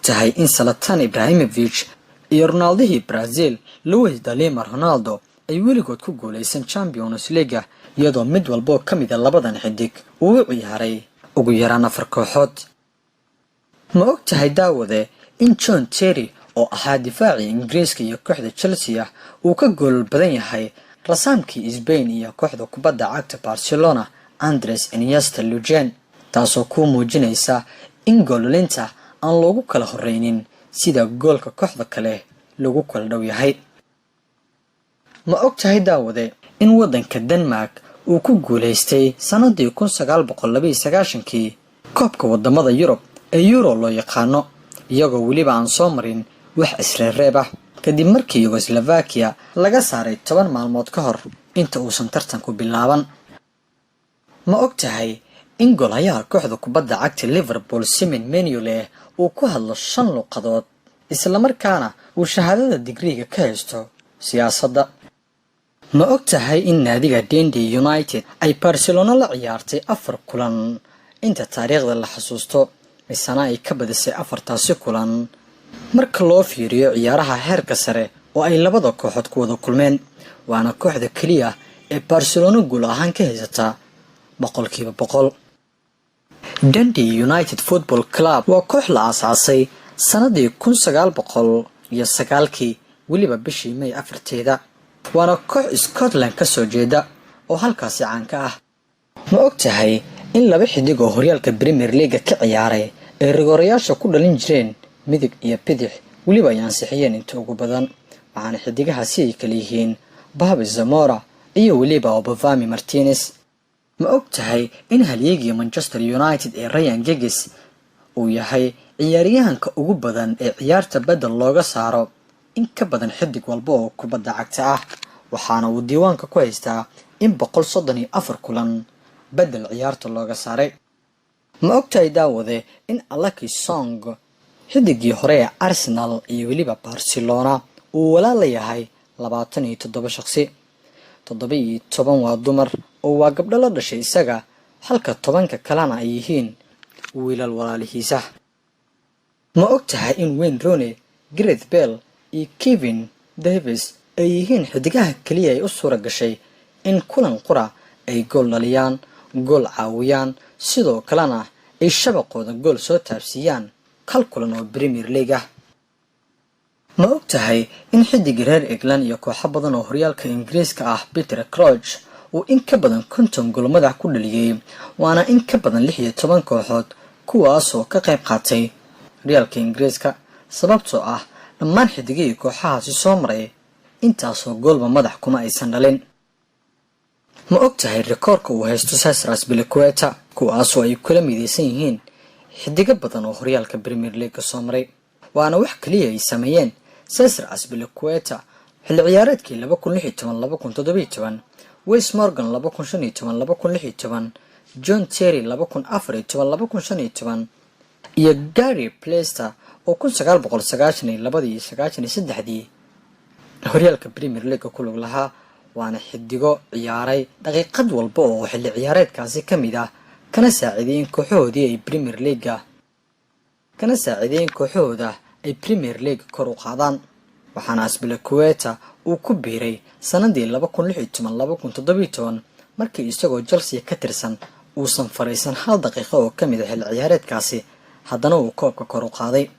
ogtahay in Zlatan Ibrahimovic iyo Ronaldinho Brazil Luis da Lima Ronaldo ay weligood ku guuleysan Champions League iyadoo mid walba ka mid ah labadan xidig uu u ciyaaray ugu yaraan 4 kooxood. ma ogtahay daawade in John Terry oo ahaa difaaci Ingiriiska iyo kooxda Chelsea uu ka gool badan yahay rasaamkii Spain iyo kooxda kubadda cagta Barcelona Andres Iniesta Lujan, taasoo ku muujinaysa in goolinta aan loogu kala horeynin sida goolka kooxda kale lagu kala dhow yahay. ma ogtahay daawade in wadanka Denmark uu ku guuleystay sanadii 1992 koobka wadamada Yurub ee Euro loo yaqaano iyagoo waliba aan soo marin wax isreeb ah kadib markii Yugoslavia laga saaray 10 maalmood ka hor inta uusan tartanku bilaaban. ma ogtahay in goolayaha kooxda kubadda cagta Liverpool Simon Mignolet uu ku hadlo 5 luqadood isla markaana uu shahaadada digriga ka haysto siyaasadda. ma ogtahay in naadiga Dundee United ay Barcelona la ciyaartay 4 kulan inta taariikhda la xasuusto misana ay ka badisay 4taasi kulan marka loo fiiriyo ciyaaraha heerka sare oo ay labada kooxood ku wada kulmeen, waana kooxda kaliya ee Barcelona guul ahaan ka haysata 100%. Dundee United Football Club waa koox la aasaasay sanadii 1909 waliba bishii May 4teeda, waana koox Scotland ka soo jeeda oo halkaasi caan ka ah. ma ogtahay in laba xidig oo horyaalka Premier League ka ciyaaray ay rigoorayaasha ku dhalin jireen midig iyo bidix waliba ay ansixiyeen inta ugu badan, waxaana xidigahaasi ay kala yihiin Bobby Zamora iyo waliba Obafemi Martinez. ma ogtahay in halyeegii Manchester United ee Ryan Giggs uu yahay ciyaaryahanka ugu badan ee ciyaarta badal looga saaro in ka badan xidig walba oo kubadda cagta ah, waxaana uu diiwaanka ku haystaa in 134 kulan badal ciyaarta looga saaray. ma ogtahay daawade in Alaki Song xidigii hore ee Arsenal iyo waliba Barcelona uu walaal yahay 27 shakhsi, 17 waa dumar oo waa gabdho la dhashay isaga halka 10 kalena ay yihiin wiilal walaalihiisa. ma ogtahay in Wayne Rooney, Gareth Bale iyo Kevin Davies ay yihiin xidigaha kaliya ay u suura gashay in kulan qura ay gool dhaliyaan, gool caawiyaan, sidoo kalena ay shabaqooda gool soo taabsiyaan kal kulan oo Premier League ah. ma ogtahay in xidig reer England iyo kooxo badan oo horyaalka Ingiriiska ah Peter Crouch uu in ka badan 50 gool madax ku dhaliyay, waana in ka badan 16 kooxood kuwaas oo ka qayb qaatay horyaalka Ingiriiska, sababtoo ah dhammaan xidigii kooxahaasi soo maray intaasoo goolba madax kuma aysan dhalin. ma ogtahay rikoorka uu haysto Cesar Azpilicueta kuwaasoo ay kula midaysan yihiin xidiga badan oo horyaalka Premier League soo maray, waana wax kaliya ay sameeyeen Cesar Azpilicueta xilli ciyaareedkii 2016-2017, Wes Morgan 2015-2016, John Terry 2014-2015 iyo Gary Plaster oo 1992-93 horyaalka Premier League ku lug lahaa, waana xidigo ciyaaray daqiiqad walba oo xilli ciyaareedkaasi ka mid ah kana saacideeyeen kooxoodii ay Premier League kor u qaadaan, waxaana Azpilicueta uu ku biiray sanadii 2016-2017 markii isagoo Chelsea ka tirsan uusan fariisan hal daqiiqo oo ka mid ah xilli ciyaareedkaasi, haddana uu koobka kor u qaaday.